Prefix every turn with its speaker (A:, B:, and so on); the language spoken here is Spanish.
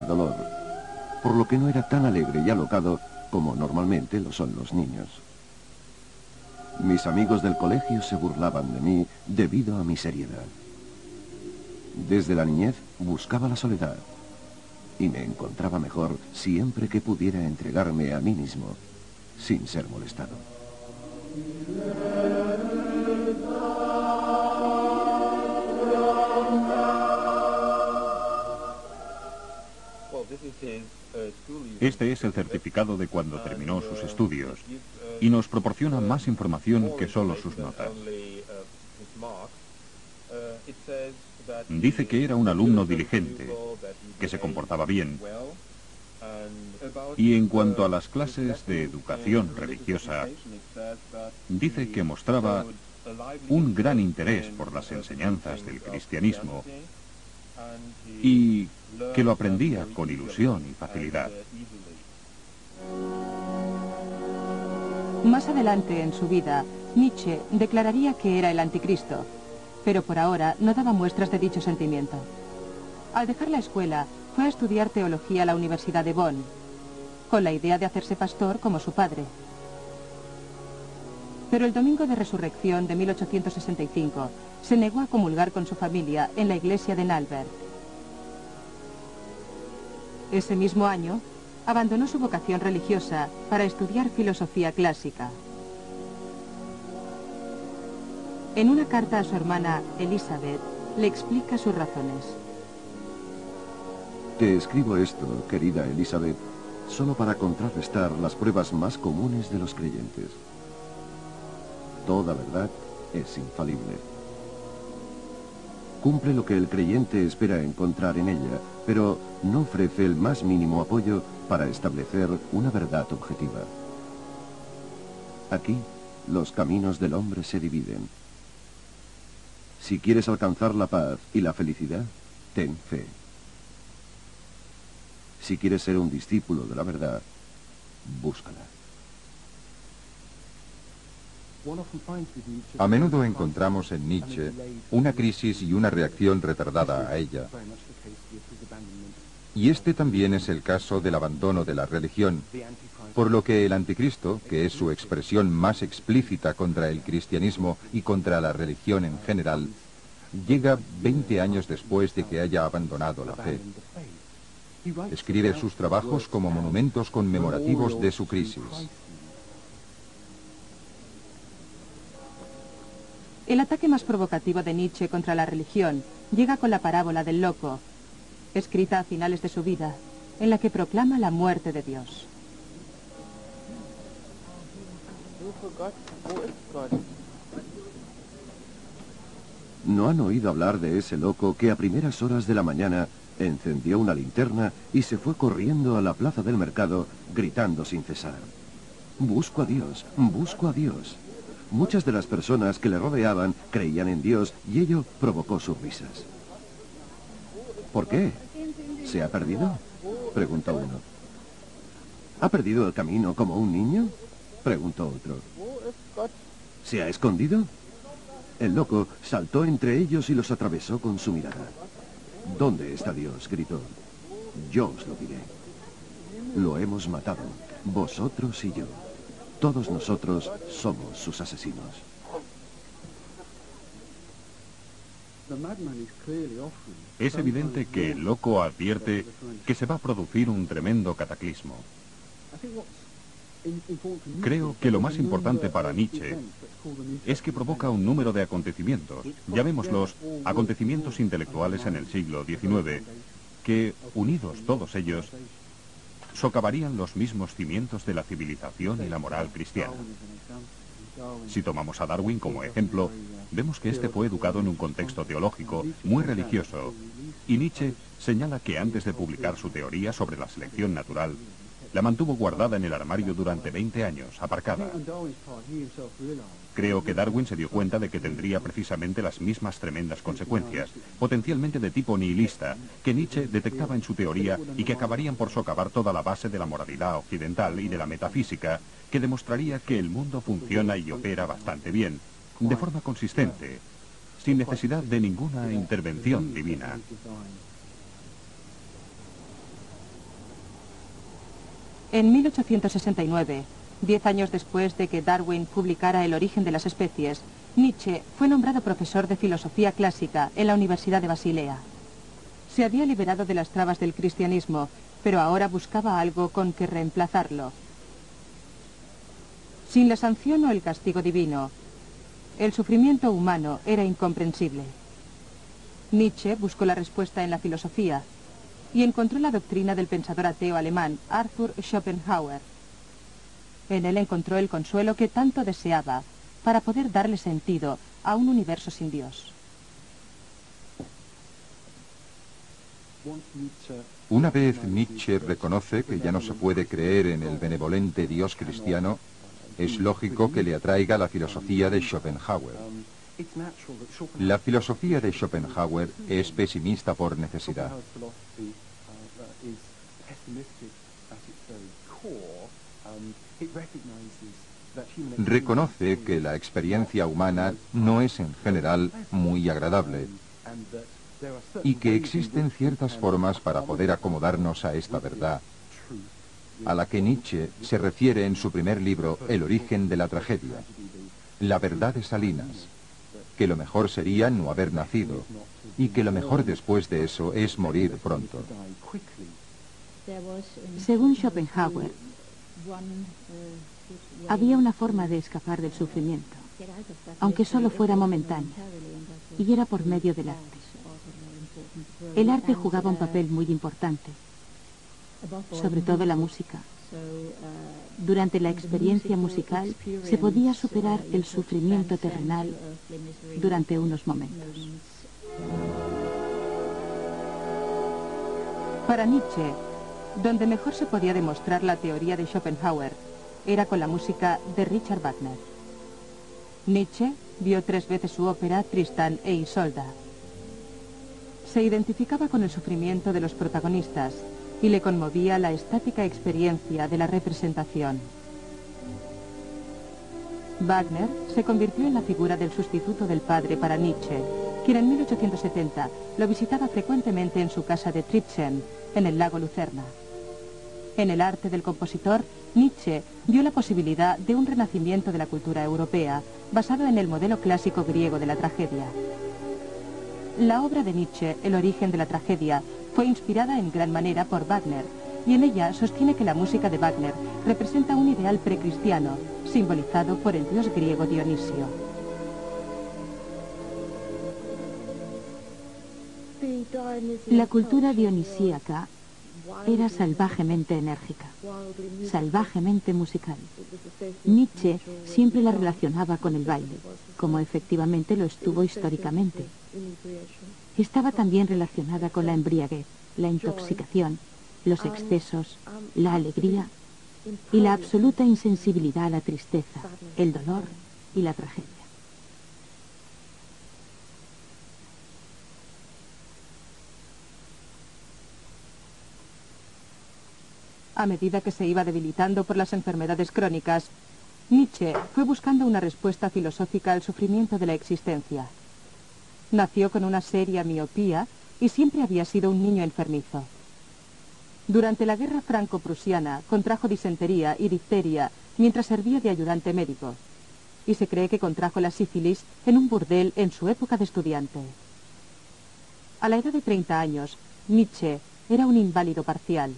A: dolor, por lo que no era tan alegre y alocado como normalmente lo son los niños. Mis amigos del colegio se burlaban de mí debido a mi seriedad. Desde la niñez buscaba la soledad y me encontraba mejor siempre que pudiera entregarme a mí mismo sin ser molestado.
B: Este es el certificado de cuando terminó sus estudios y nos proporciona más información que solo sus notas. Dice que era un alumno diligente, que se comportaba bien, y en cuanto a las clases de educación religiosa, dice que mostraba un gran interés por las enseñanzas del cristianismo y que lo aprendía con ilusión y facilidad.
C: Más adelante en su vida, Nietzsche declararía que era el anticristo, pero por ahora no daba muestras de dicho sentimiento. Al dejar la escuela, fue a estudiar teología a la Universidad de Bonn, con la idea de hacerse pastor como su padre. Pero el domingo de resurrección de 1865 se negó a comulgar con su familia en la iglesia de Nalbert. Ese mismo año, abandonó su vocación religiosa para estudiar filosofía clásica. En una carta a su hermana, Elizabeth, le explica sus razones.
A: Te escribo esto, querida Elizabeth, solo para contrarrestar las pruebas más comunes de los creyentes. Toda verdad es infalible. Cumple lo que el creyente espera encontrar en ella, pero no ofrece el más mínimo apoyo para establecer una verdad objetiva. Aquí, los caminos del hombre se dividen. Si quieres alcanzar la paz y la felicidad, ten fe. Si quieres ser un discípulo de la verdad, búscala.
D: A menudo encontramos en Nietzsche una crisis y una reacción retardada a ella. Y este también es el caso del abandono de la religión, por lo que el anticristo, que es su expresión más explícita contra el cristianismo y contra la religión en general, llega 20 años después de que haya abandonado la fe. Escribe sus trabajos como monumentos conmemorativos de su crisis.
C: El ataque más provocativo de Nietzsche contra la religión llega con la parábola del loco, escrita a finales de su vida, en la que proclama la muerte de Dios.
A: ¿No han oído hablar de ese loco que a primeras horas de la mañana encendió una linterna y se fue corriendo a la plaza del mercado gritando sin cesar? Busco a Dios, busco a Dios. Muchas de las personas que le rodeaban creían en Dios y ello provocó sus risas. ¿Por qué? ¿Se ha perdido?, preguntó uno. ¿Ha perdido el camino como un niño?, preguntó otro. ¿Se ha escondido? El loco saltó entre ellos y los atravesó con su mirada. ¿Dónde está Dios?, gritó. Yo os lo diré. Lo hemos matado, vosotros y yo. Todos nosotros somos sus asesinos.
B: Es evidente que el loco advierte que se va a producir un tremendo cataclismo. Creo que lo más importante para Nietzsche es que provoca un número de acontecimientos, llamémoslos acontecimientos intelectuales en el siglo XIX, que, unidos todos ellos, socavarían los mismos cimientos de la civilización y la moral cristiana. Si tomamos a Darwin como ejemplo, vemos que este fue educado en un contexto teológico muy religioso, y Nietzsche señala que antes de publicar su teoría sobre la selección natural, la mantuvo guardada en el armario durante 20 años, aparcada. Creo que Darwin se dio cuenta de que tendría precisamente las mismas tremendas consecuencias, potencialmente de tipo nihilista, que Nietzsche detectaba en su teoría y que acabarían por socavar toda la base de la moralidad occidental y de la metafísica, que demostraría que el mundo funciona y opera bastante bien, de forma consistente, sin necesidad de ninguna intervención divina.
C: En 1869, 10 años después de que Darwin publicara El origen de las especies, Nietzsche fue nombrado profesor de filosofía clásica en la Universidad de Basilea. Se había liberado de las trabas del cristianismo, pero ahora buscaba algo con que reemplazarlo. Sin la sanción o el castigo divino, el sufrimiento humano era incomprensible. Nietzsche buscó la respuesta en la filosofía y encontró la doctrina del pensador ateo alemán Arthur Schopenhauer. En él encontró el consuelo que tanto deseaba para poder darle sentido a un universo sin Dios.
D: Una vez Nietzsche reconoce que ya no se puede creer en el benevolente Dios cristiano, es lógico que le atraiga la filosofía de Schopenhauer. La filosofía de Schopenhauer es pesimista por necesidad. Reconoce que la experiencia humana no es en general muy agradable y que existen ciertas formas para poder acomodarnos a esta verdad, a la que Nietzsche se refiere en su primer libro, El origen de la tragedia, la verdad de Salinas, que lo mejor sería no haber nacido y que lo mejor después de eso es morir pronto.
E: Según Schopenhauer, había una forma de escapar del sufrimiento, aunque solo fuera momentánea, y era por medio del arte. El arte jugaba un papel muy importante, sobre todo la música. Durante la experiencia musical se podía superar el sufrimiento terrenal durante unos momentos.
C: Para Nietzsche, donde mejor se podía demostrar la teoría de Schopenhauer era con la música de Richard Wagner. Nietzsche vio 3 veces su ópera Tristán e Isolda. Se identificaba con el sufrimiento de los protagonistas y le conmovía la estática experiencia de la representación. Wagner se convirtió en la figura del sustituto del padre para Nietzsche, quien en 1870 lo visitaba frecuentemente en su casa de Tribschen, en el lago Lucerna. En el arte del compositor, Nietzsche vio la posibilidad de un renacimiento de la cultura europea, basado en el modelo clásico griego de la tragedia. La obra de Nietzsche, El origen de la tragedia, fue inspirada en gran manera por Wagner, y en ella sostiene que la música de Wagner representa un ideal precristiano, simbolizado por el dios griego Dionisio.
E: La cultura dionisíaca era salvajemente enérgica, salvajemente musical. Nietzsche siempre la relacionaba con el baile, como efectivamente lo estuvo históricamente. Estaba también relacionada con la embriaguez, la intoxicación, los excesos, la alegría y la absoluta insensibilidad a la tristeza, el dolor y la tragedia.
C: A medida que se iba debilitando por las enfermedades crónicas, Nietzsche fue buscando una respuesta filosófica al sufrimiento de la existencia. Nació con una seria miopía y siempre había sido un niño enfermizo. Durante la guerra franco-prusiana contrajo disentería y difteria mientras servía de ayudante médico, y se cree que contrajo la sífilis en un burdel en su época de estudiante. A la edad de 30 años, Nietzsche era un inválido parcial.